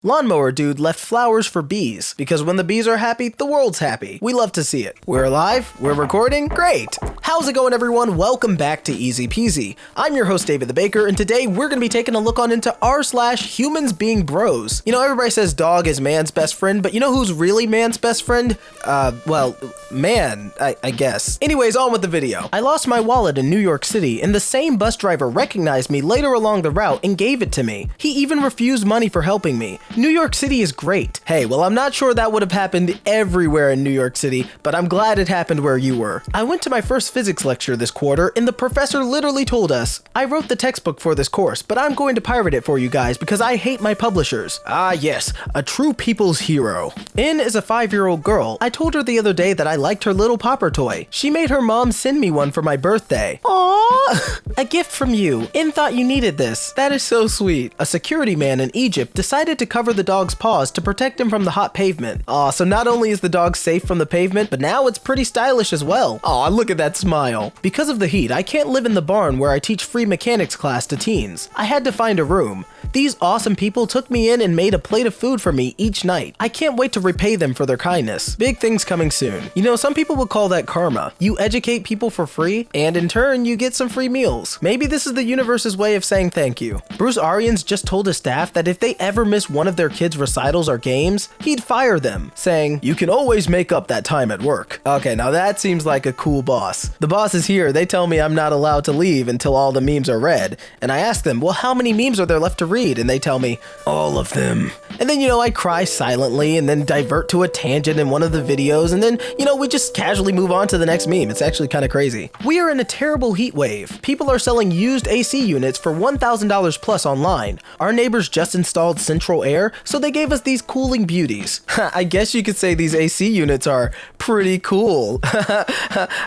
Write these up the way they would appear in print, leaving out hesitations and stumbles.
Lawnmower dude left flowers for bees, because when the bees are happy, the world's happy. We love to see it. We're live, we're recording, great! How's it going, everyone? Welcome back to Easy Peasy. I'm your host, David the Baker, and today we're gonna be taking a look on into r/humans being bros. You know, everybody says dog is man's best friend, but you know who's really man's best friend? Well, man, I guess. Anyways, on with the video. I lost my wallet in New York City, and the same bus driver recognized me later along the route and gave it to me. He even refused money for helping me. New York City is great. Hey, well, I'm not sure that would have happened everywhere in New York City, but I'm glad it happened where you were. I went to my first physics lecture this quarter, and the professor literally told us, I wrote the textbook for this course, but I'm going to pirate it for you guys because I hate my publishers. Ah, yes, a true people's hero. In is a 5-year-old girl. I told her the other day that I liked her little popper toy. She made her mom send me one for my birthday. Aww! A gift from you. In thought you needed this. That is so sweet. A security man in Egypt decided to cover the dog's paws to protect him from the hot pavement. Aw, so not only is the dog safe from the pavement, but now it's pretty stylish as well. Aw, look at that smile. Because of the heat, I can't live in the barn where I teach free mechanics class to teens. I had to find a room. These awesome people took me in and made a plate of food for me each night. I can't wait to repay them for their kindness. Big things coming soon. You know, some people would call that karma. You educate people for free, and in turn, you get some free meals. Maybe this is the universe's way of saying thank you. Bruce Arians just told his staff that if they ever miss one of their kids' recitals or games, he'd fire them, saying, you can always make up that time at work. Okay, now that seems like a cool boss. The boss is here. They tell me I'm not allowed to leave until all the memes are read. And I ask them, well, how many memes are there left to read? And they tell me, all of them. And then, you know, I cry silently and then divert to a tangent in one of the videos. And then, you know, we just casually move on to the next meme. It's actually kind of crazy. We are in a terrible heat wave. People are selling used AC units for $1,000 plus online. Our neighbors just installed central air, so they gave us these cooling beauties. I guess you could say these AC units are pretty cool.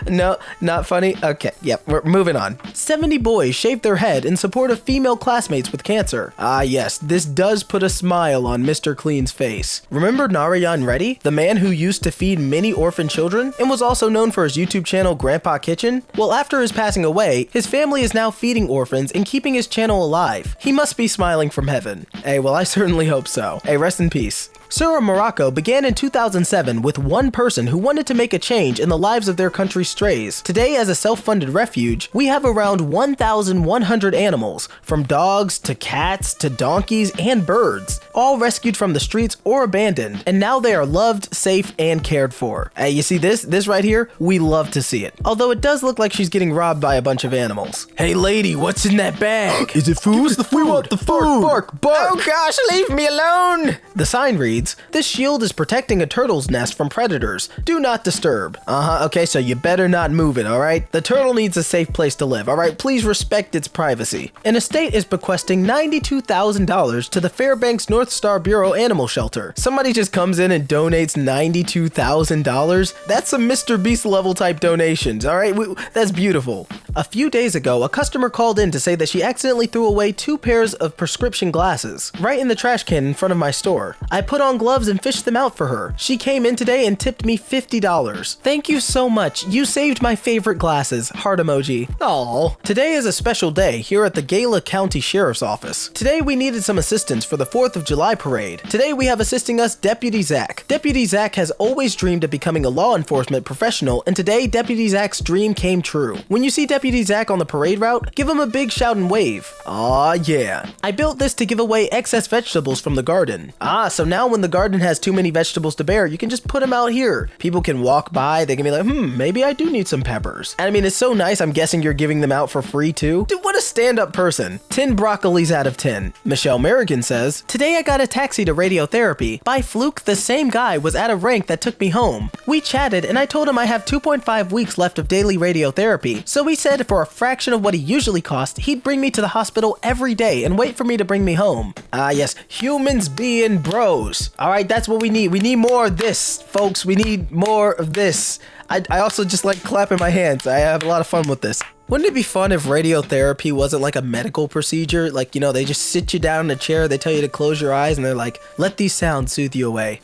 No, not funny? Okay, yep, we're moving on. 70 boys shaved their head in support of female classmates with cancer. Ah yes, this does put a smile on Mr. Clean's face. Remember Narayan Reddy, the man who used to feed many orphan children and was also known for his YouTube channel Grandpa Kitchen? Well, after his passing away, his family is now feeding orphans and keeping his channel alive. He must be smiling from heaven. Hey, well, I certainly hope so. Hey, rest in peace. Sura Morocco began in 2007 with one person who wanted to make a change in the lives of their country's strays. Today, as a self-funded refuge, we have around 1,100 animals, from dogs to cats to donkeys and birds, all rescued from the streets or abandoned, and now they are loved, safe, and cared for. Hey, you see this right here? We love to see it. Although it does look like she's getting robbed by a bunch of animals. Hey lady, what's in that bag? Is it food? The food. We want the food. Bark, bark. Oh gosh, leave me alone. The sign reads, this shield is protecting a turtle's nest from predators. Do not disturb. Okay, so you better not move it, alright? The turtle needs a safe place to live, alright? Please respect its privacy. An estate is bequesting $92,000 to the Fairbanks North Star Bureau Animal Shelter. Somebody just comes in and donates $92,000? That's some Mr. Beast level type donations, alright? That's beautiful. A few days ago, a customer called in to say that she accidentally threw away 2 pairs of prescription glasses right in the trash can in front of my store. I put on gloves and fished them out for her. She came in today and tipped me $50. Thank you so much. You saved my favorite glasses. Heart emoji. Aww. Today is a special day here at the Gala County Sheriff's Office. Today we needed some assistance for the 4th of July parade. Today we have assisting us Deputy Zach. Deputy Zach has always dreamed of becoming a law enforcement professional, and today Deputy Zach's dream came true. When you see Deputy Zach on the parade route, give him a big shout and wave. Aw yeah. I built this to give away excess vegetables from the garden. So now when the garden has too many vegetables to bear, you can just put them out here. People can walk by, they can be like, maybe I do need some peppers. And I mean, it's so nice, I'm guessing you're giving them out for free too. Dude, what a stand-up person. 10 broccolis out of 10. Michelle Merrigan says, today I got a taxi to radiotherapy. By fluke, the same guy was at a rank that took me home. We chatted and I told him I have 2.5 weeks left of daily radiotherapy. So he said for a fraction of what he usually cost, he'd bring me to the hospital every day and wait for me to bring me home. Yes, humans being bros. Alright, that's what we need. We need more of this, folks. We need more of this. I also just like clapping my hands. I have a lot of fun with this. Wouldn't it be fun if radiotherapy wasn't like a medical procedure? Like, you know, they just sit you down in a chair, they tell you to close your eyes, and they're like, let these sounds soothe you away.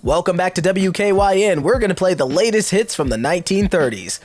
Welcome back to WKYN. We're gonna play the latest hits from the 1930s.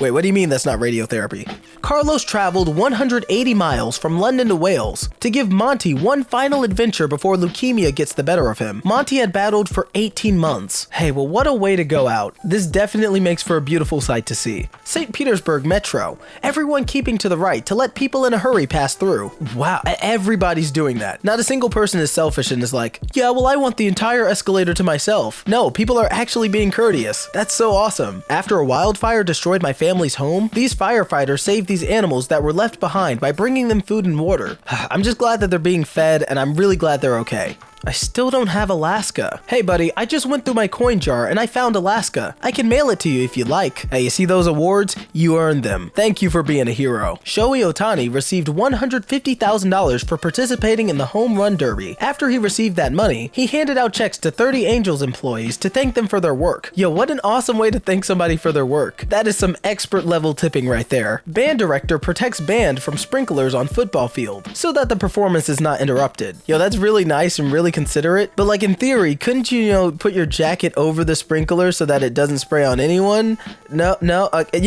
Wait, what do you mean that's not radiotherapy? Carlos traveled 180 miles from London to Wales to give Monty one final adventure before leukemia gets the better of him. Monty had battled for 18 months. Hey, well, what a way to go out. This definitely makes for a beautiful sight to see. St. Petersburg Metro. Everyone keeping to the right to let people in a hurry pass through. Wow, everybody's doing that. Not a single person is selfish and is like, yeah, well, I want the entire escalator to myself. No, people are actually being courteous. That's so awesome. After a wildfire destroyed my family's home, these firefighters saved these animals that were left behind by bringing them food and water. I'm just glad that they're being fed, and I'm really glad they're okay. I still don't have Alaska. Hey buddy, I just went through my coin jar and I found Alaska. I can mail it to you if you'd like. Hey, you see those awards? You earned them. Thank you for being a hero. Shohei Ohtani received $150,000 for participating in the Home Run Derby. After he received that money, he handed out checks to 30 Angels employees to thank them for their work. Yo, what an awesome way to thank somebody for their work. That is some expert level tipping right there. Band director protects band from sprinklers on football field so that the performance is not interrupted. Yo, that's really nice and really considerate, but like in theory, couldn't you, put your jacket over the sprinkler so that it doesn't spray on anyone? No, you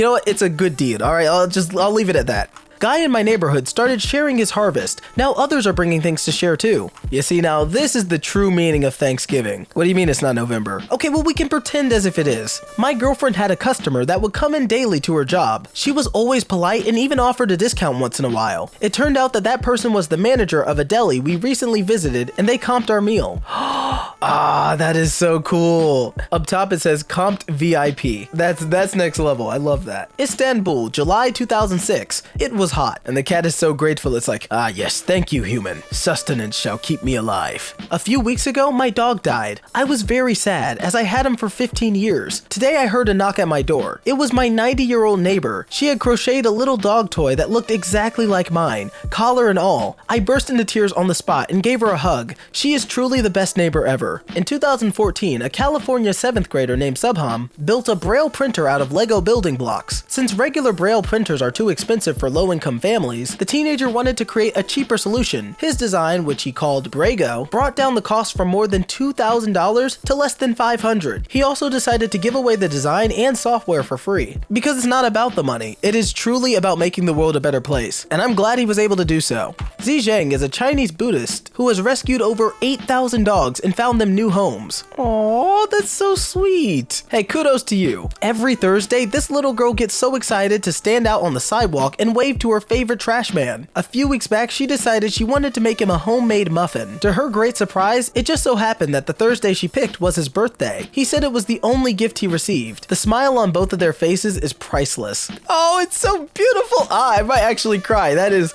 know what? It's a good deed. All right, I'll leave it at that. Guy in my neighborhood started sharing his harvest. Now others are bringing things to share too. You see, now this is the true meaning of Thanksgiving. What do you mean it's not November? Okay, well we can pretend as if it is. My girlfriend had a customer that would come in daily to her job. She was always polite and even offered a discount once in a while. It turned out that that person was the manager of a deli we recently visited and they comped our meal. Ah, that is so cool. Up top it says comped VIP. That's next level. I love that. Istanbul, July 2006. It was hot, and the cat is so grateful it's like, ah yes, thank you human. Sustenance shall keep me alive. A few weeks ago, my dog died. I was very sad, as I had him for 15 years. Today I heard a knock at my door. It was my 90-year-old neighbor. She had crocheted a little dog toy that looked exactly like mine, collar and all. I burst into tears on the spot and gave her a hug. She is truly the best neighbor ever. In 2014, a California 7th grader named Subham built a Braille printer out of Lego building blocks. Since regular Braille printers are too expensive for low-income families, the teenager wanted to create a cheaper solution. His design, which he called Brago, brought down the cost from more than $2,000 to less than $500. He also decided to give away the design and software for free. Because it's not about the money, it is truly about making the world a better place, and I'm glad he was able to do so. Xi Zheng is a Chinese Buddhist who has rescued over 8,000 dogs and found them new homes. Aww, that's so sweet. Hey, kudos to you. Every Thursday, this little girl gets so excited to stand out on the sidewalk and wave to her favorite trash man. A few weeks back, she decided she wanted to make him a homemade muffin. To her great surprise, it just so happened that the Thursday she picked was his birthday. He said it was the only gift he received. The smile on both of their faces is priceless. Oh, it's so beautiful. I might actually cry. That is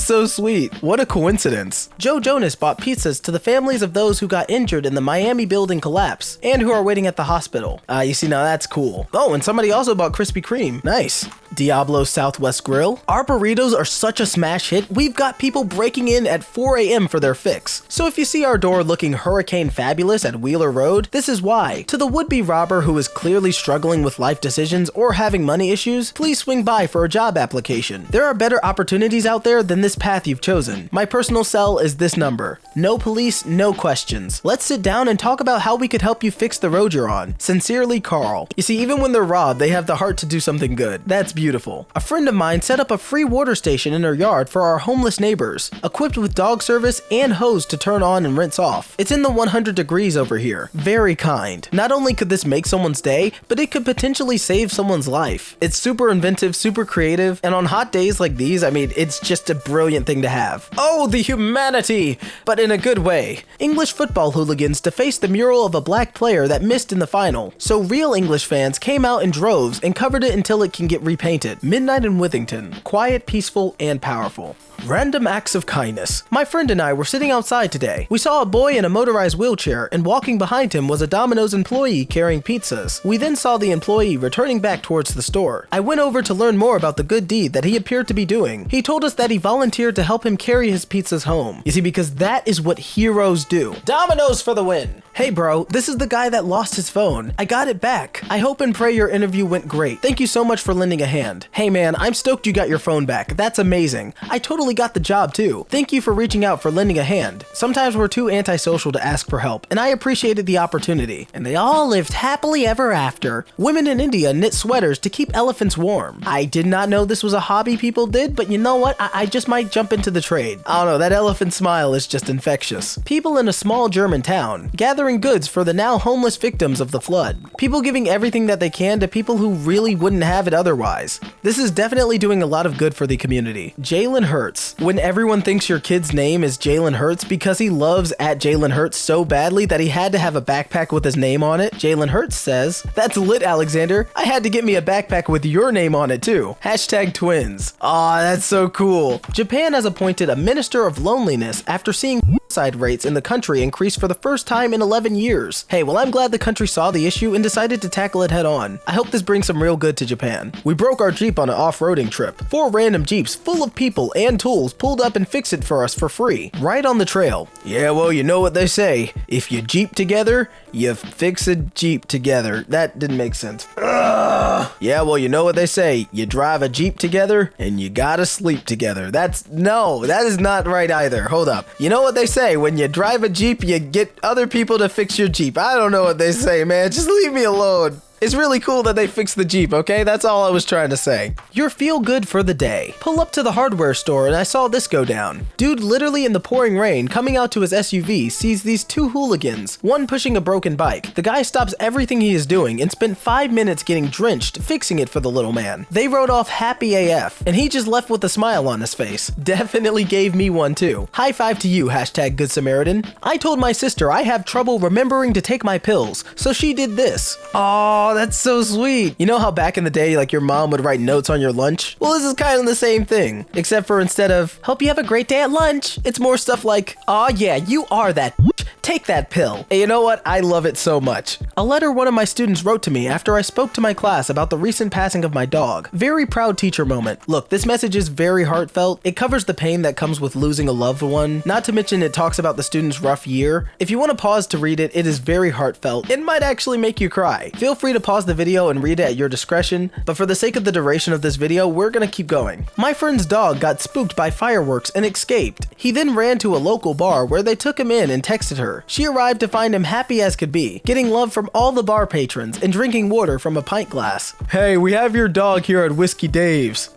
so sweet. What a coincidence. Joe Jonas bought pizzas to the families of those who got injured in the Miami building collapse and who are waiting at the hospital. You see, now that's cool. Oh, and somebody also bought Krispy Kreme. Nice. Diablo Southwest Grill. Our burritos are such a smash hit, we've got people breaking in at 4 a.m. for their fix. So if you see our door looking hurricane fabulous at Wheeler Road, this is why. To the would-be robber who is clearly struggling with life decisions or having money issues, please swing by for a job application. There are better opportunities out there than this path you've chosen. My personal cell is this number. No police, no questions. Let's sit down and talk about how we could help you fix the road you're on. Sincerely, Carl. You see, even when they're robbed, they have the heart to do something good. That's beautiful. A friend of mine set up a free water station in her yard for our homeless neighbors, equipped with dog service and hose to turn on and rinse off. It's in the 100 degrees over here. Very kind. Not only could this make someone's day, but it could potentially save someone's life. It's super inventive, super creative, and on hot days like these, I mean, it's just a brilliant thing to have. Oh, the humanity! But in a good way. English football hooligans defaced the mural of a black player that missed in the final, so real English fans came out in droves and covered it until it can get repainted. Midnight in Withington. Quiet, peaceful, and powerful. Random acts of kindness. My friend and I were sitting outside today. We saw a boy in a motorized wheelchair, and walking behind him was a Domino's employee carrying pizzas. We then saw the employee returning back towards the store. I went over to learn more about the good deed that he appeared to be doing. He told us that he volunteered to help him carry his pizzas home. You see, because that is what heroes do. Domino's for the win! Hey bro, this is the guy that lost his phone. I got it back. I hope and pray your interview went great. Thank you so much for lending a hand. Hey man, I'm stoked you got your phone back. That's amazing. I totally totally got the job too. Thank you for reaching out for lending a hand. Sometimes we're too antisocial to ask for help, and I appreciated the opportunity. And they all lived happily ever after. Women in India knit sweaters to keep elephants warm. I did not know this was a hobby people did, but you know what? I just might jump into the trade. I don't know, that elephant smile is just infectious. People in a small German town, gathering goods for the now homeless victims of the flood. People giving everything that they can to people who really wouldn't have it otherwise. This is definitely doing a lot of good for the community. Jalen Hurts. When everyone thinks your kid's name is Jalen Hurts because he loves at Jalen Hurts so badly that he had to have a backpack with his name on it, Jalen Hurts says, "That's lit, Alexander. I had to get me a backpack with your name on it too. Hashtag twins." Aw, that's so cool. Japan has appointed a minister of loneliness after seeing suicide rates in the country increase for the first time in 11 years. Hey, well, I'm glad the country saw the issue and decided to tackle it head on. I hope this brings some real good to Japan. We broke our Jeep on an off-roading trip. 4 random Jeeps full of people and tools pulled up and fixed it for us for free, right on the trail. Yeah, well, you know what they say. If you Jeep together, you fix a Jeep together. That didn't make sense. Ugh. Yeah, well, you know what they say. You drive a Jeep together, and you gotta sleep together. That is not right either. Hold up. You know what they say. When you drive a Jeep, you get other people to fix your Jeep. I don't know what they say, man. Just leave me alone. It's really cool that they fixed the Jeep, okay? That's all I was trying to say. Your feel good for the day. Pull up to the hardware store and I saw this go down. Dude literally in the pouring rain coming out to his SUV sees these 2 hooligans, one pushing a broken bike. The guy stops everything he is doing and spent 5 minutes getting drenched fixing it for the little man. They rode off happy AF and he just left with a smile on his face. Definitely gave me one too. High five to you, hashtag Good Samaritan. I told my sister I have trouble remembering to take my pills, so she did this. Aww, that's so sweet. You know how back in the day, like your mom would write notes on your lunch? Well, this is kind of the same thing, except for instead of, "Hope you have a great day at lunch," it's more stuff like, "Aw yeah, you are that take that pill." And you know what? I love it so much. A letter one of my students wrote to me after I spoke to my class about the recent passing of my dog. Very proud teacher moment. Look, this message is very heartfelt. It covers the pain that comes with losing a loved one. Not to mention it talks about the student's rough year. If you want to pause to read it, it is very heartfelt. It might actually make you cry. Feel free to pause the video and read it at your discretion, but for the sake of the duration of this video, we're gonna keep going. My friend's dog got spooked by fireworks and escaped. He then ran to a local bar where they took him in and texted her. She arrived to find him happy as could be, getting love from all the bar patrons and drinking water from a pint glass. "Hey, we have your dog here at Whiskey Dave's."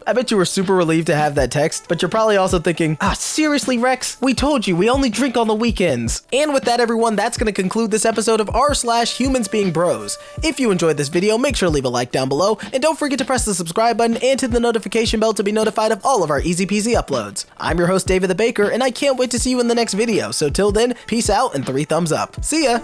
I bet you were super relieved to have that text, but you're probably also thinking, seriously, Rex? We told you we only drink on the weekends. And with that, everyone, that's going to conclude this episode of r/Humansbeingbros. If you enjoyed this video, make sure to leave a like down below, and don't forget to press the subscribe button and hit the notification bell to be notified of all of our easy peasy uploads. I'm your host, David the Baker, and I can't wait to see you in the next video. So till then, peace out and 3 thumbs up. See ya!